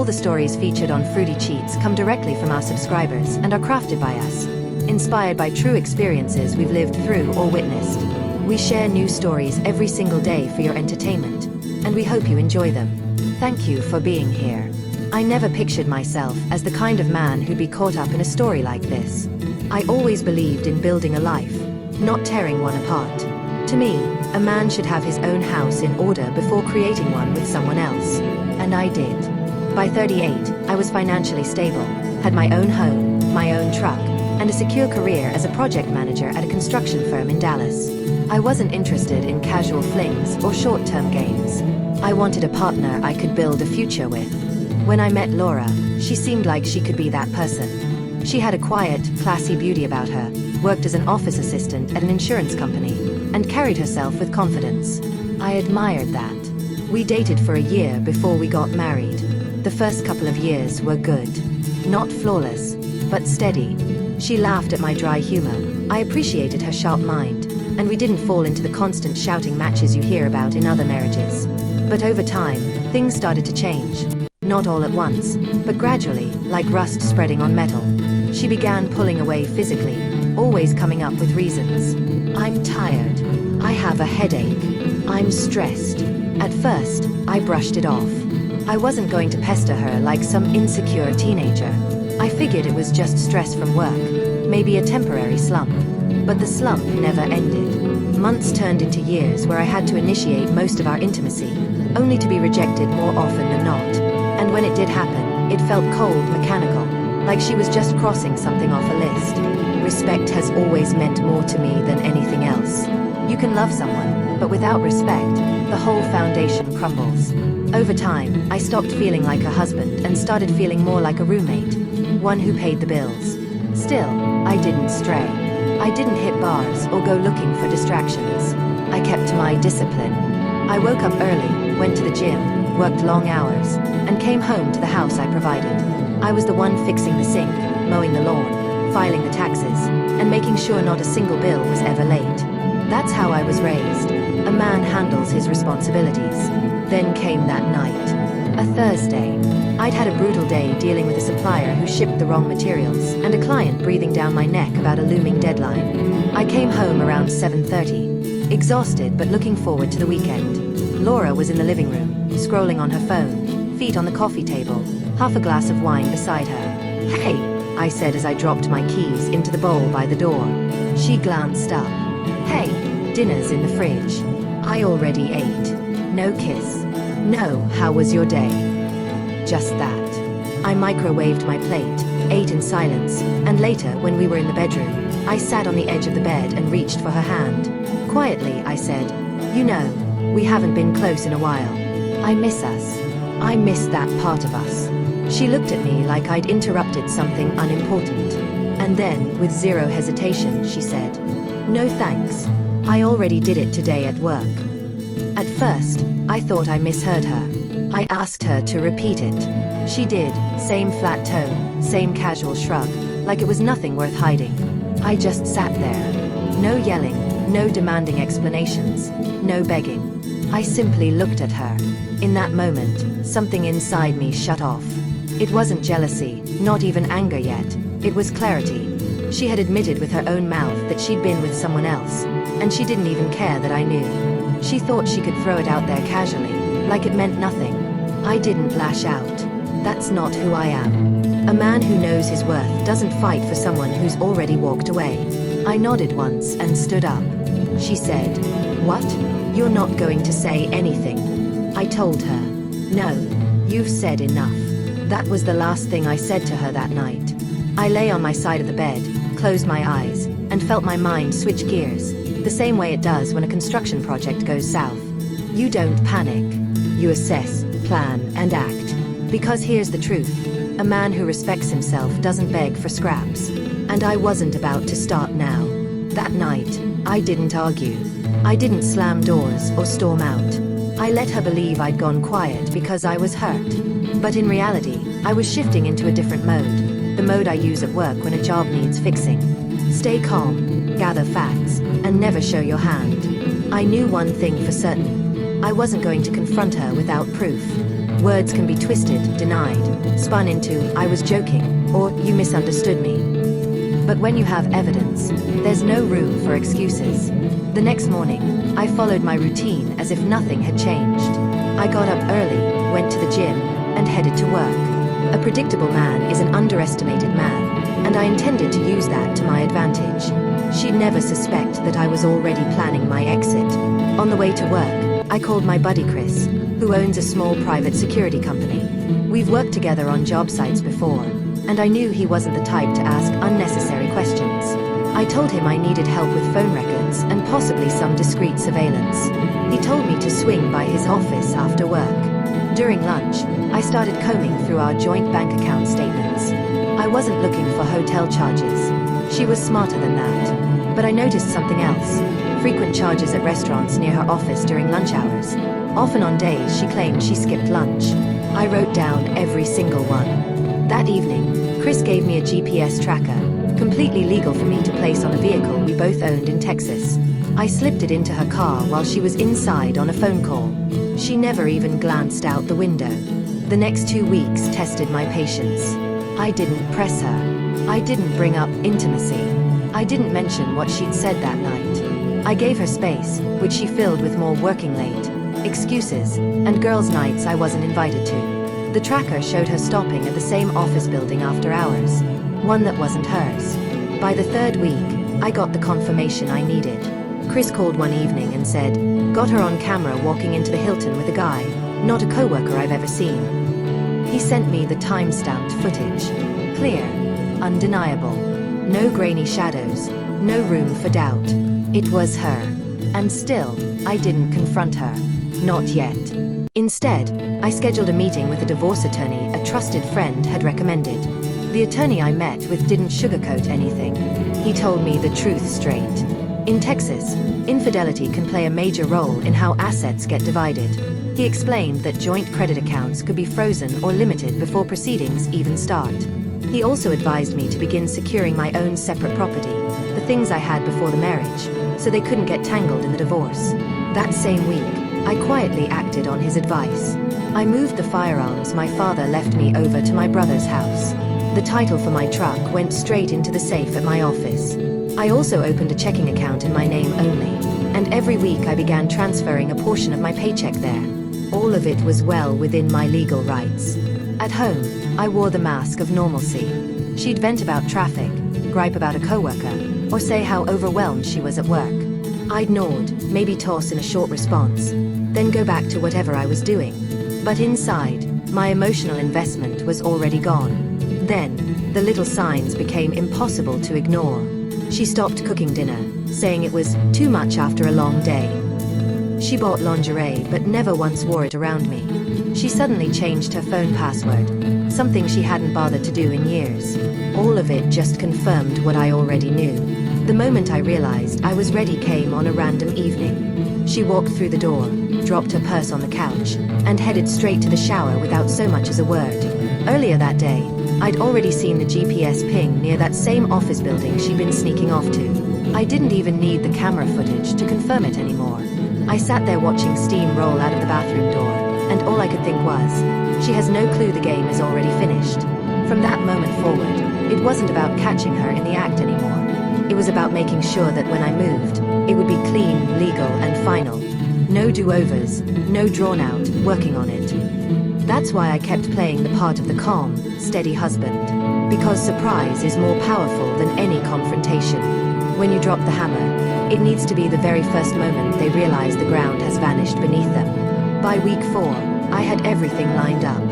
the stories featured on Fruity Cheats come directly from our subscribers and are crafted by us, inspired by true experiences we've lived through or witnessed. We share new stories every single day for your entertainment, and we hope you enjoy them. Thank you for being here. I never pictured myself as the kind of man who'd be caught up in a story like this. I always believed in building a life, not tearing one apart. To me, a man should have his own house in order before creating one with someone else. And I did. By 38, I was financially stable, had my own home, my own truck, and a secure career as a project manager at a construction firm in Dallas. I wasn't interested in casual flings or short-term games. I wanted a partner I could build a future with. When I met Laura, she seemed like she could be that person. She had a quiet, classy beauty about her, worked as an office assistant at an insurance company, and carried herself with confidence. I admired that. We dated for a year before we got married. The first couple of years were good. Not flawless, but steady. She laughed at my dry humor. I appreciated her sharp mind, and we didn't fall into the constant shouting matches you hear about in other marriages. But over time, things started to change. Not all at once, but gradually, like rust spreading on metal. She began pulling away physically, always coming up with reasons. I'm tired. I have a headache. I'm stressed. At first, I brushed it off. I wasn't going to pester her like some insecure teenager. I figured it was just stress from work, maybe a temporary slump. But the slump never ended. Months turned into years where I had to initiate most of our intimacy, only to be rejected more often than not. And when it did happen, it felt cold, mechanical, like she was just crossing something off a list. Respect has always meant more to me than anything else. You can love someone, but without respect, the whole foundation crumbles. Over time, I stopped feeling like a husband and started feeling more like a roommate, one who paid the bills. Still, I didn't stray. I didn't hit bars or go looking for distractions. I kept to my discipline. I woke up early, went to the gym, worked long hours, and came home to the house I provided. I was the one fixing the sink, mowing the lawn, filing the taxes, and making sure not a single bill was ever late. That's how I was raised. A man handles his responsibilities. Then came that night. A Thursday. I'd had a brutal day dealing with a supplier who shipped the wrong materials, and a client breathing down my neck about a looming deadline. I came home around 7:30, exhausted but looking forward to the weekend. Laura was in the living room, scrolling on her phone, feet on the coffee table, half a glass of wine beside her. "Hey," I said as I dropped my keys into the bowl by the door. She glanced up. "Hey, dinner's in the fridge. I already ate." No kiss. No, "How was your day?" Just that. I microwaved my plate, ate in silence, and later, when we were in the bedroom, I sat on the edge of the bed and reached for her hand. Quietly, I said, "You know, we haven't been close in a while. I miss us. I miss that part of us." She looked at me like I'd interrupted something unimportant. And then, with zero hesitation, she said, "No thanks. I already did it today at work." At first, I thought I misheard her. I asked her to repeat it. She did, same flat tone, same casual shrug, like it was nothing worth hiding. I just sat there. No yelling, no demanding explanations, no begging. I simply looked at her. In that moment, something inside me shut off. It wasn't jealousy, not even anger yet. It was clarity. She had admitted with her own mouth that she'd been with someone else, and she didn't even care that I knew. She thought she could throw it out there casually, like it meant nothing. I didn't lash out. That's not who I am. A man who knows his worth doesn't fight for someone who's already walked away. I nodded once and stood up. She said, "What? You're not going to say anything?" I told her, "No, you've said enough." That was the last thing I said to her that night. I lay on my side of the bed, closed my eyes, and felt my mind switch gears, the same way it does when a construction project goes south. You don't panic. You assess, plan, and act. Because here's the truth. A man who respects himself doesn't beg for scraps. And I wasn't about to start now. That night, I didn't argue. I didn't slam doors or storm out. I let her believe I'd gone quiet because I was hurt. But in reality, I was shifting into a different mode. The mode I use at work when a job needs fixing. Stay calm, gather facts, and never show your hand. I knew one thing for certain. I wasn't going to confront her without proof. Words can be twisted, denied, spun into, "I was joking," or "you misunderstood me." But when you have evidence, there's no room for excuses. The next morning, I followed my routine as if nothing had changed. I got up early, went to the gym, and headed to work. A predictable man is an underestimated man, and I intended to use that to my advantage. She'd never suspect that I was already planning my exit. On the way to work, I called my buddy Chris, who owns a small private security company. We've worked together on job sites before, and I knew he wasn't the type to ask unnecessary questions. I told him I needed help with phone records and possibly some discreet surveillance. He told me to swing by his office after work. During lunch, I started combing through our joint bank account statements. I wasn't looking for hotel charges. She was smarter than that. But I noticed something else: frequent charges at restaurants near her office during lunch hours. Often on days she claimed she skipped lunch. I wrote down every single one. That evening, Chris gave me a GPS tracker, completely legal for me to place on a vehicle we both owned in Texas. I slipped it into her car while she was inside on a phone call. She never even glanced out the window. The next 2 weeks tested my patience. I didn't press her. I didn't bring up intimacy. I didn't mention what she'd said that night. I gave her space, which she filled with more working late, excuses, and girls' nights I wasn't invited to. The tracker showed her stopping at the same office building after hours, one that wasn't hers. By the third week, I got the confirmation I needed. Chris called one evening and said, "Got her on camera walking into the Hilton with a guy, not a coworker I've ever seen." He sent me the time-stamped footage. Clear, undeniable, no grainy shadows, no room for doubt. It was her. And still, I didn't confront her. Not yet. Instead, I scheduled a meeting with a divorce attorney a trusted friend had recommended. The attorney I met with didn't sugarcoat anything. He told me the truth straight. In Texas, infidelity can play a major role in how assets get divided. He explained that joint credit accounts could be frozen or limited before proceedings even start. He also advised me to begin securing my own separate property, the things I had before the marriage, so they couldn't get tangled in the divorce. That same week, I quietly acted on his advice. I moved the firearms my father left me over to my brother's house. The title for my truck went straight into the safe at my office. I also opened a checking account in my name only, and every week I began transferring a portion of my paycheck there. All of it was well within my legal rights. At home, I wore the mask of normalcy. She'd vent about traffic, gripe about a coworker, or say how overwhelmed she was at work. I'd nod, maybe toss in a short response, then go back to whatever I was doing. But inside, my emotional investment was already gone. Then, the little signs became impossible to ignore. She stopped cooking dinner, saying it was too much after a long day. She bought lingerie but never once wore it around me. She suddenly changed her phone password, something she hadn't bothered to do in years. All of it just confirmed what I already knew. The moment I realized I was ready came on a random evening. She walked through the door, dropped her purse on the couch, and headed straight to the shower without so much as a word. Earlier that day, I'd already seen the GPS ping near that same office building she'd been sneaking off to. I didn't even need the camera footage to confirm it anymore. I sat there watching steam roll out of the bathroom door, and all I could think was, she has no clue the game is already finished. From that moment forward, it wasn't about catching her in the act anymore. It was about making sure that when I moved, it would be clean, legal, and final. No do-overs, no drawn-out, working on it. That's why I kept playing the part of the calm, steady husband. Because surprise is more powerful than any confrontation. When you drop the hammer, it needs to be the very first moment they realize the ground has vanished beneath them. By week 4, I had everything lined up.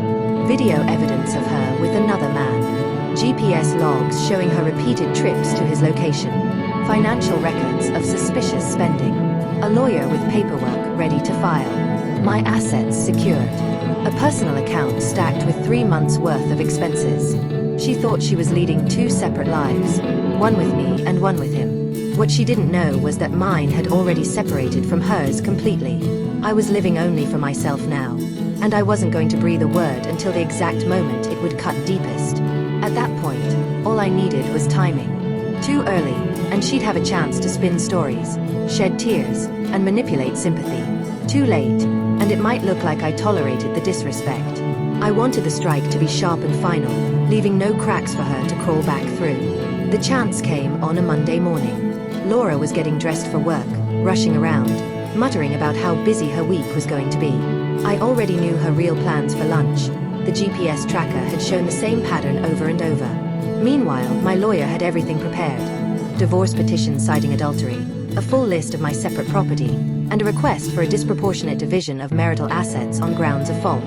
Video evidence of her with another man. GPS logs showing her repeated trips to his location. Financial records of suspicious spending. A lawyer with paperwork ready to file. My assets secured. A personal account stacked with 3 months' worth of expenses. She thought she was leading 2 separate lives, one with me and one with him. What she didn't know was that mine had already separated from hers completely. I was living only for myself now, and I wasn't going to breathe a word until the exact moment it would cut deepest. At that point, all I needed was timing. Too early, and she'd have a chance to spin stories, shed tears, and manipulate sympathy. Too late, and it might look like I tolerated the disrespect. I wanted the strike to be sharp and final, leaving no cracks for her to crawl back through. The chance came on a Monday morning. Laura was getting dressed for work, rushing around, muttering about how busy her week was going to be. I already knew her real plans for lunch. The GPS tracker had shown the same pattern over and over. Meanwhile, my lawyer had everything prepared. Divorce petition citing adultery, a full list of my separate property, and a request for a disproportionate division of marital assets on grounds of fault.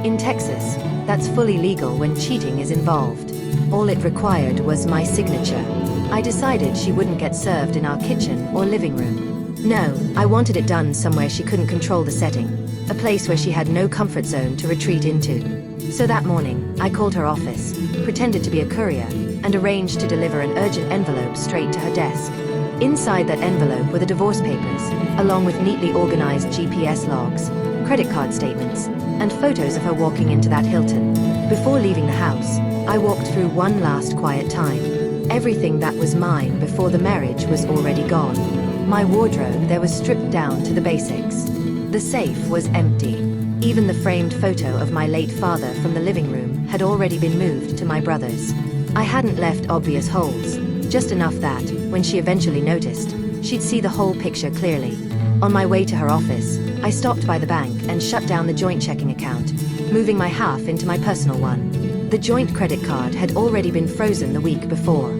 In Texas, that's fully legal when cheating is involved. All it required was my signature. I decided she wouldn't get served in our kitchen or living room. No, I wanted it done somewhere she couldn't control the setting, a place where she had no comfort zone to retreat into. So that morning, I called her office, pretended to be a courier, and arranged to deliver an urgent envelope straight to her desk. Inside that envelope were the divorce papers, along with neatly organized GPS logs, credit card statements, and photos of her walking into that Hilton. Before leaving the house, I walked through one last quiet time. Everything that was mine before the marriage was already gone. My wardrobe there was stripped down to the basics. The safe was empty. Even the framed photo of my late father from the living room had already been moved to my brother's. I hadn't left obvious holes, just enough that, when she eventually noticed, she'd see the whole picture clearly. On my way to her office, I stopped by the bank and shut down the joint checking account, moving my half into my personal one. The joint credit card had already been frozen the week before.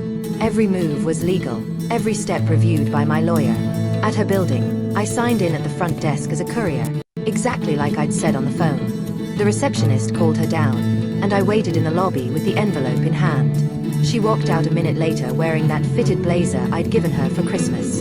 Every move was legal, every step reviewed by my lawyer. At her building, I signed in at the front desk as a courier, exactly like I'd said on the phone. The receptionist called her down, and I waited in the lobby with the envelope in hand. She walked out a minute later wearing that fitted blazer I'd given her for Christmas.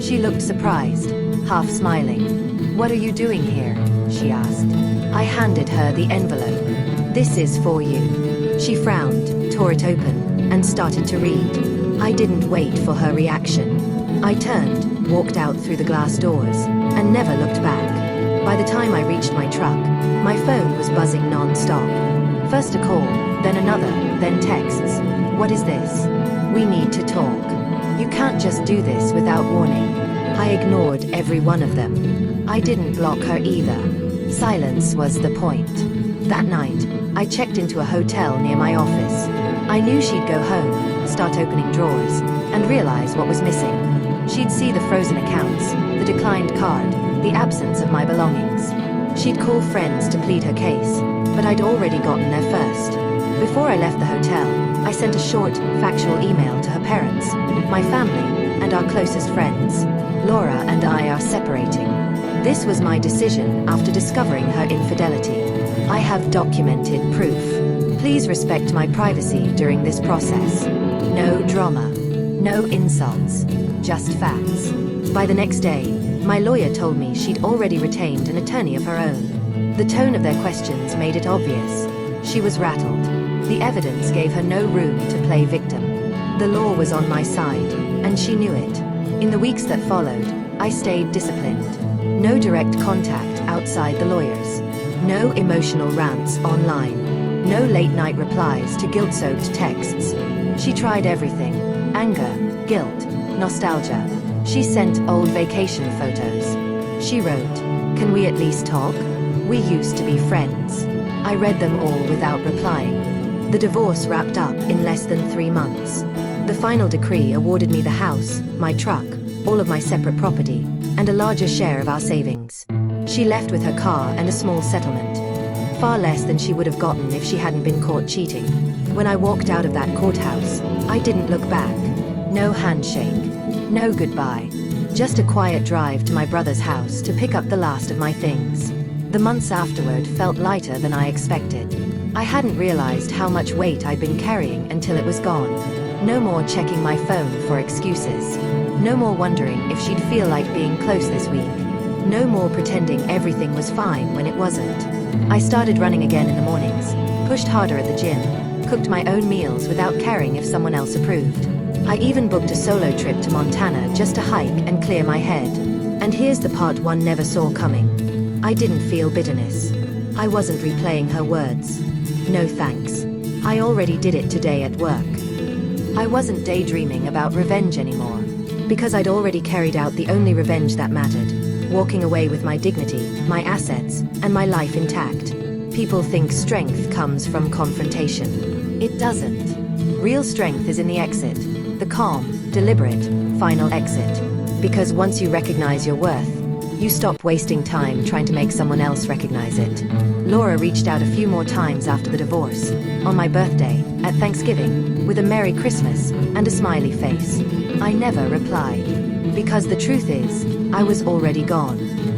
She looked surprised, half smiling. "What are you doing here?" she asked. I handed her the envelope. "This is for you." She frowned, tore it open, and started to read. I didn't wait for her reaction. I turned, walked out through the glass doors, and never looked back. By the time I reached my truck, my phone was buzzing non-stop. First a call, then another, then texts. "What is this? We need to talk. You can't just do this without warning." I ignored every one of them. I didn't block her either. Silence was the point. That night, I checked into a hotel near my office. I knew she'd go home, start opening drawers, and realize what was missing. She'd see the frozen accounts, the declined card, the absence of my belongings. She'd call friends to plead her case, but I'd already gotten there first. Before I left the hotel, I sent a short, factual email to her parents, my family, and our closest friends. "Laura and I are separating. This was my decision after discovering her infidelity. I have documented proof. Please respect my privacy during this process. No drama. No insults. Just facts." By the next day, my lawyer told me she'd already retained an attorney of her own. The tone of their questions made it obvious. She was rattled. The evidence gave her no room to play victim. The law was on my side, and she knew it. In the weeks that followed, I stayed disciplined. No direct contact outside the lawyers. No emotional rants online. No late-night replies to guilt-soaked texts. She tried everything: anger, guilt, nostalgia. She sent old vacation photos. She wrote, "Can we at least talk? We used to be friends." I read them all without replying. The divorce wrapped up in less than 3 months. The final decree awarded me the house, my truck, all of my separate property, and a larger share of our savings. She left with her car and a small settlement. Far less than she would have gotten if she hadn't been caught cheating. When I walked out of that courthouse, I didn't look back. No handshake. No goodbye. Just a quiet drive to my brother's house to pick up the last of my things. The months afterward felt lighter than I expected. I hadn't realized how much weight I'd been carrying until it was gone. No more checking my phone for excuses. No more wondering if she'd feel like being close this week. No more pretending everything was fine when it wasn't. I started running again in the mornings, pushed harder at the gym, cooked my own meals without caring if someone else approved. I even booked a solo trip to Montana just to hike and clear my head. And here's the part one never saw coming. I didn't feel bitterness. I wasn't replaying her words. No thanks. I already did it today at work. I wasn't daydreaming about revenge anymore, because I'd already carried out the only revenge that mattered. walking away with my dignity, my assets, and my life intact. People think strength comes from confrontation. It doesn't. Real strength is in the exit, the calm, deliberate, final exit. Because once you recognize your worth, you stop wasting time trying to make someone else recognize it. Laura reached out a few more times after the divorce, on my birthday, at Thanksgiving, with a Merry Christmas and a smiley face. I never replied. Because the truth is, I was already gone.